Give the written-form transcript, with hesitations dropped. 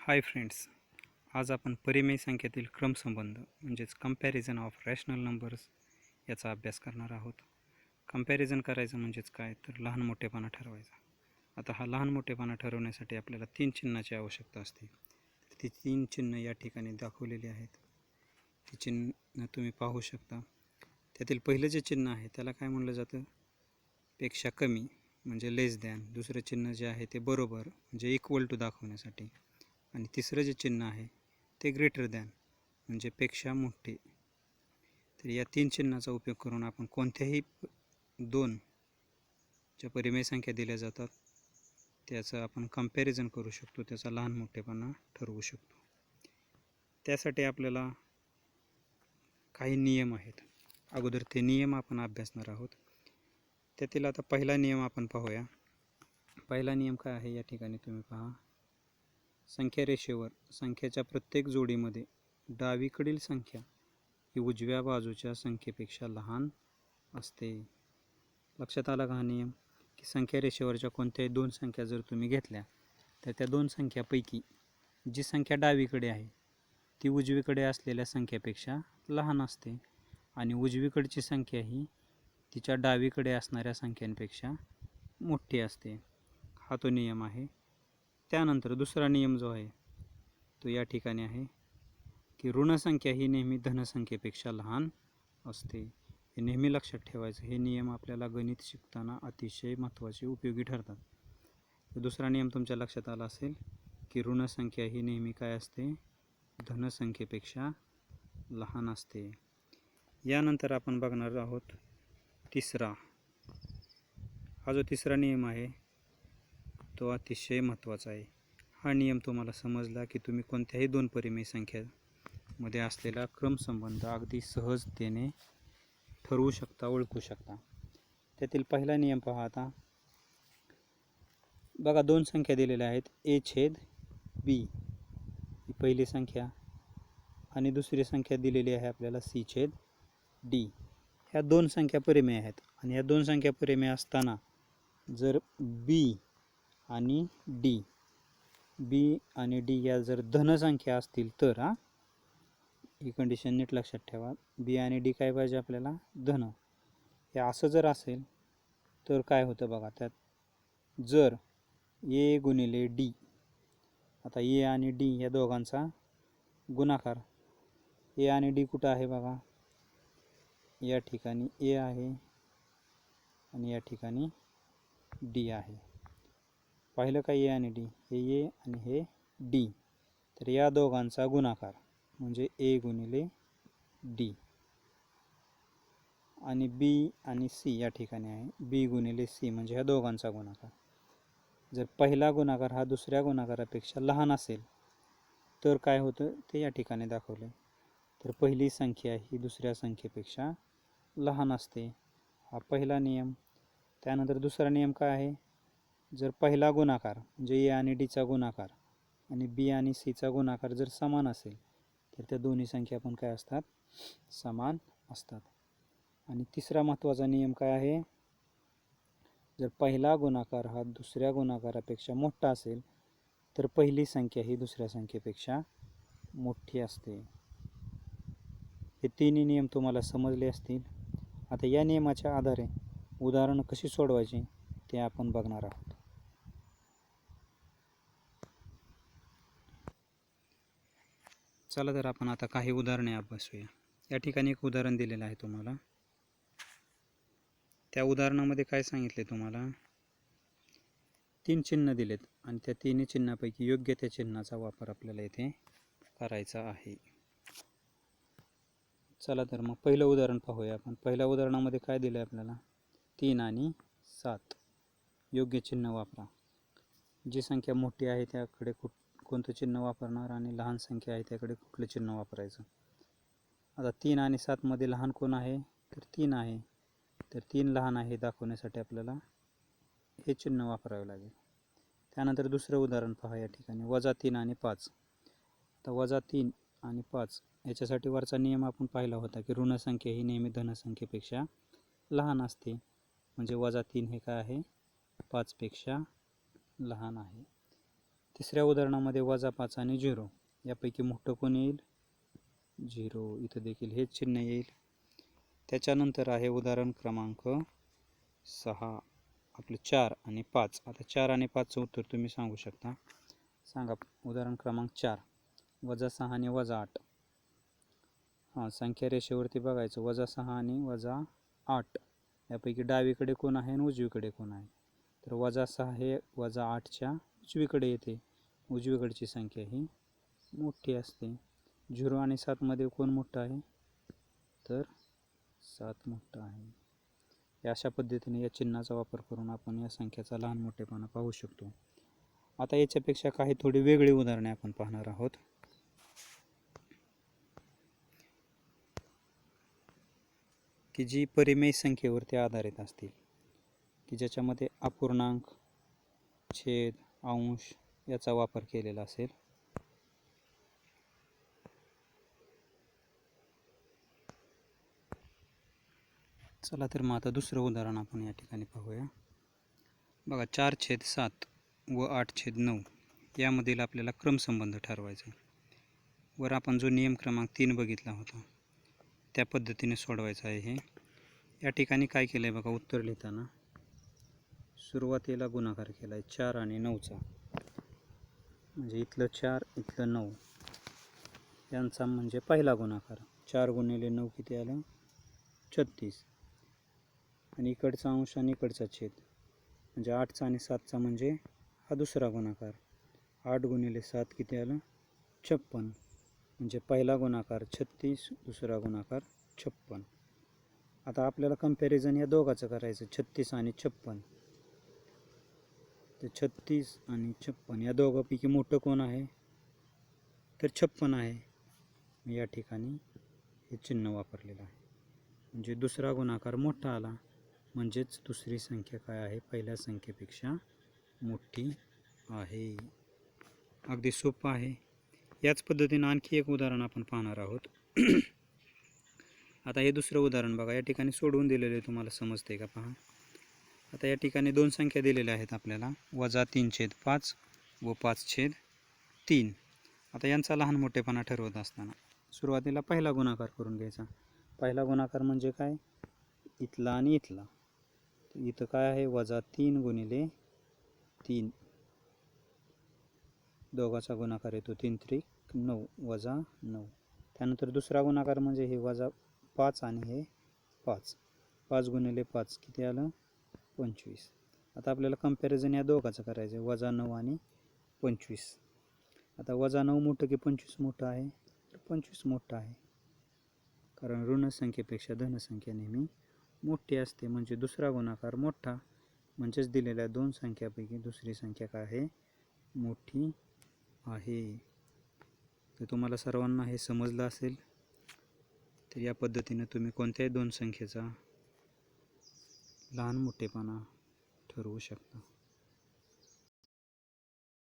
Hi friends, आज आपण परिमेय संख्येतील क्रमसंबंध म्हणजेच कंपॅरिझन ऑफ रॅशनल नंबर्स याचा अभ्यास करणार आहोत. कंपॅरिझन करायचं म्हणजेच काय तर लहान मोठेपणा ठरवायचा. आता हा लहान मोठेपणा ठरवण्यासाठी आपल्याला 3 चिन्हाची आवश्यकता असते. ती 3 चिन्ह या ठिकाणी दाखवलेली आहेत. ती चिन्ह तुम्ही पाहू शकता. त्यातील पहिलं जे चिन्ह आहे त्याला काय म्हणलं जातं? पेक्षा कमी म्हणजे लेस दॅन. दुसरं चिन्ह जे आहे ते बरोबर म्हणजे इक्वल टू दाखवण्यासाठी. आणि तिसरं जे चिन्ह आहे ते ग्रेटर दॅन म्हणजे पेक्षा मोठे. तर या 3 चिन्हाचा उपयोग करून आपण कोणत्याही 2 ज्या परिमेय संख्या दिल्या जातात त्याचं आपण कंपॅरिझन करू शकतो, त्याचा लहान मोठेपणा ठरवू शकतो. त्यासाठी आपल्याला काही नियम आहेत. अगोदर ते नियम आपण अभ्यासणार आहोत. त्यातील आता पहिला नियम आपण पाहूया. पहिला नियम काय आहे या ठिकाणी तुम्ही पहा. संख्या रेषेवर संख्येच्या प्रत्येक जोडीमध्ये डावीकडील संख्या ही उजव्या बाजूच्या संख्येपेक्षा लहान असते. लक्षात आला का हा नियम? की संख्या रेषेवरच्या कोणत्याही 2 संख्या जर तुम्ही घेतल्या तर त्या 2 संख्यापैकी जी संख्या डावीकडे आहे ती उजवीकडे असलेल्या संख्येपेक्षा लहान असते आणि उजवीकडची संख्या ही तिच्या डावीकडे असणाऱ्या संख्यांपेक्षा मोठी असते. हा तो नियम आहे. त्यानंतर दुसरा नियम जो आहे तो या ठिकाणी आहे की ऋणसंख्या ही नेहमी धनसंख्येपेक्षा लहान असते. हे नेहमी लक्षात ठेवायचं. हे नियम आपल्याला गणित शिकताना अतिशय महत्त्वाचे उपयोगी ठरतात. तर दुसरा नियम तुमच्या लक्षात आला असेल की ऋणसंख्या ही नेहमी काय असते? धनसंख्येपेक्षा लहान असते. यानंतर आपण बघणार आहोत तिसरा. हा जो तिसरा नियम आहे तो अतिशय महत्त्वाचा आहे. हा नियम तुम्हाला समजला की तुम्ही कोणत्याही 2 परिमेय संख्यामध्ये असलेला क्रमसंबंध अगदी सहजतेने ठरवू शकता, ओळखू शकता. त्यातील पहिला नियम पहा. आता बघा 2 संख्या दिलेल्या आहेत, a छेद b ही पहिली संख्या आणि दुसरी संख्या दिलेली आहे आपल्याला c छेद d. ह्या 2 संख्या परिमेय आहेत आणि ह्या 2 संख्या परिमेय असताना जर b आणि d या जर धनसंख्या असतील तर ही कंडिशन नीट लक्षात ठेवा. b आणि d काय पाहिजे आपल्याला? धन. हे असं जर असेल तर काय होतं बघा. त्यात जर a गुणिले d, आता a आणि d या दोघांचा गुणाकार, a आणि d कुठं आहे बघा? या ठिकाणी a आहे आणि या ठिकाणी d आहे. पाहिलं का? a आणि d, हे a आणि हे d. तर या दोघांचा गुणाकार म्हणजे a गुणिले d आणि b आणि c या ठिकाणी आहे b गुणिले c म्हणजे ह्या दोघांचा गुणाकार. जर पहिला गुणाकार हा दुसऱ्या गुणाकारापेक्षा लहान असेल तर काय होतं ते या ठिकाणी दाखवले. तर पहिली संख्या ही दुसऱ्या संख्येपेक्षा लहान असते. हा पहिला नियम. त्यानंतर दुसरा नियम काय आहे? जर पहिला गुणाकार म्हणजे a आणि d चा गुणाकार आणि b आणि c चा गुणाकार जर समान असेल तर त्या दोन्ही संख्या पण काय असतात? समान असतात. आणि तिसरा महत्त्वाचा नियम काय आहे? जर पहिला गुणाकार हा दुसऱ्या गुणाकारापेक्षा मोठा असेल तर पहिली संख्या ही दुसऱ्या संख्येपेक्षा मोठी असते. हे तिन्ही नियम तुम्हाला समजले असतील. आता या नियमाच्या आधारे उदाहरणं कशी सोडवायची ते आपण बघणार आहोत. चला तर आपण आता काही उदाहरणे अभ्यासूया. या ठिकाणी एक उदाहरण दिलेलं आहे तुम्हाला. त्या उदाहरणामध्ये काय सांगितले तुम्हाला? 3 चिन्ह दिलेत आणि त्या तिन्ही चिन्हापैकी योग्य त्या चिन्हाचा वापर आपल्याला इथे करायचा आहे. चला तर मग पहिलं उदाहरण पाहूया आपण. पहिल्या उदाहरणामध्ये काय दिलं आहे आपल्याला? 3 आणि 7. योग्य चिन्ह वापरा. जी संख्या मोठी आहे त्याकडे कोणतं चिन्ह वापरणार आणि लहान संख्या आहे त्याकडे कुठलं चिन्ह वापरायचं. आता 3 आणि 7 मध्ये लहान कोण आहे? तर 3 आहे. तर 3 लहान आहे दाखवण्यासाठी आपल्याला हे चिन्ह वापरावे लागेल. त्यानंतर दुसरं उदाहरण पहा. या ठिकाणी -3 आणि 5. तर -3 आणि 5 याच्यासाठी वरचा नियम आपण पाहिला होता की ऋणसंख्या ही नेहमी धनसंख्येपेक्षा लहान असते. म्हणजे -3 हे काय आहे? 5 पेक्षा लहान आहे. तिसऱ्या उदाहरणामध्ये -5 आणि 0 यापैकी मोठं कोण येईल? 0. इथं देखील हेच चिन्ह येईल. त्याच्यानंतर आहे उदाहरण क्रमांक 6 आपलं 4 आणि 5. आता 4 आणि 5चं उत्तर तुम्ही सांगू शकता. सांगा. उदाहरण क्रमांक 4 -6 आणि -8. संख्या रेषेवरती बघायचं. -6 आणि -8 यापैकी डावीकडे कोण आहे आणि उजवीकडे कोण आहे? तर -6 हे -8च्या उजवीकडे येते. उजवीकडची संख्या ही मोठी असते. 0 आणि 7 मध्ये कोण मोठं आहे? तर 7 मोठं आहे. अशा पद्धतीने या चिन्हाचा वापर करून आपण या संख्येचा लहान मोठेपणा पाहू शकतो. आता याच्यापेक्षा काही थोडी वेगळी उदाहरणे आपण पाहणार आहोत. की जी परिमेय संख्येवरती आधारित असतील, की ज्याच्यामध्ये अपूर्णांक, छेद, अंश याचा वापर केलेला असेल. चला तर मग आता दुसरं उदाहरण आपण या ठिकाणी पाहूया. बघा 4/7 व 8/9 यामधील आपल्याला क्रमसंबंध ठरवायचा आहे. वर आपण जो नियम क्रमांक 3 बघितला होता त्या पद्धतीने सोडवायचं आहे. हे या ठिकाणी काय केलं आहे बघा, उत्तर लिहिताना सुरुवातीला गुणाकार केला आहे 4 आणि 9चा, म्हणजे इथलं 4 इथलं 9 यांचा म्हणजे पहिला गुणाकार. 4 गुणिले 9 किती आलं? 36. आणि इकडचा अंश आणि इकडचा छेद म्हणजे 8चा आणि 7चा म्हणजे हा दुसरा गुणाकार. 8 गुणिले 7 किती आलं? 56. म्हणजे पहिला गुणाकार 36, दुसरा गुणाकार 56. आता आपल्याला कंपॅरिझन या दोघाचं करायचं, 36 आणि 56. तर 36 आणि 56 या दोघांपैकी मोठं कोण आहे? तर 56 आहे. या ठिकाणी हे चिन्ह वापरलेलं आहे. म्हणजे दुसरा गुणाकार मोठा आला, म्हणजेच दुसरी संख्या काय आहे? पहिल्या संख्येपेक्षा मोठी आहे. अगदी सोपं आहे. याच पद्धतीनं आणखी एक उदाहरण आपण पाहणार आहोत. आता हे दुसरं उदाहरण बघा, या ठिकाणी सोडवून दिलेले तुम्हाला समजते का? पहा. आता या ठिकाणी दोन संख्या दिलेल्या आहेत आपल्याला, -3/5 व 5/3. आता यांचा लहान मोठेपणा ठरवत असताना सुरुवातीला पहिला गुणाकार करून घ्यायचा. पहिला गुणाकार म्हणजे काय? इथला आणि इथला. इथं काय आहे? -3 गुणिले 3. दोघाचा गुणाकार येतो 3×3=9 -9. त्यानंतर दुसरा गुणाकार म्हणजे हे -5 आणि हे 5. 5 गुणिले 5 किती आलं? 25. आता आपल्याला कंपॅरिझन या दोघाचं करायचं आहे, -9 आणि 25. आता -9 मोठं की 25 मोठं आहे? तर 25 मोठं आहे, कारण ऋण संख्येपेक्षा धनसंख्या नेहमी मोठी असते. म्हणजे दुसरा गुणाकार मोठा, म्हणजेच दिलेल्या दोन संख्यापैकी दुसरी संख्या काय आहे? मोठी आहे. तर तुम्हाला सर्वांना हे समजलं असेल. तर या पद्धतीने तुम्ही कोणत्याही दोन संख्येचा लहान मोठेपणा ठरवू शकता.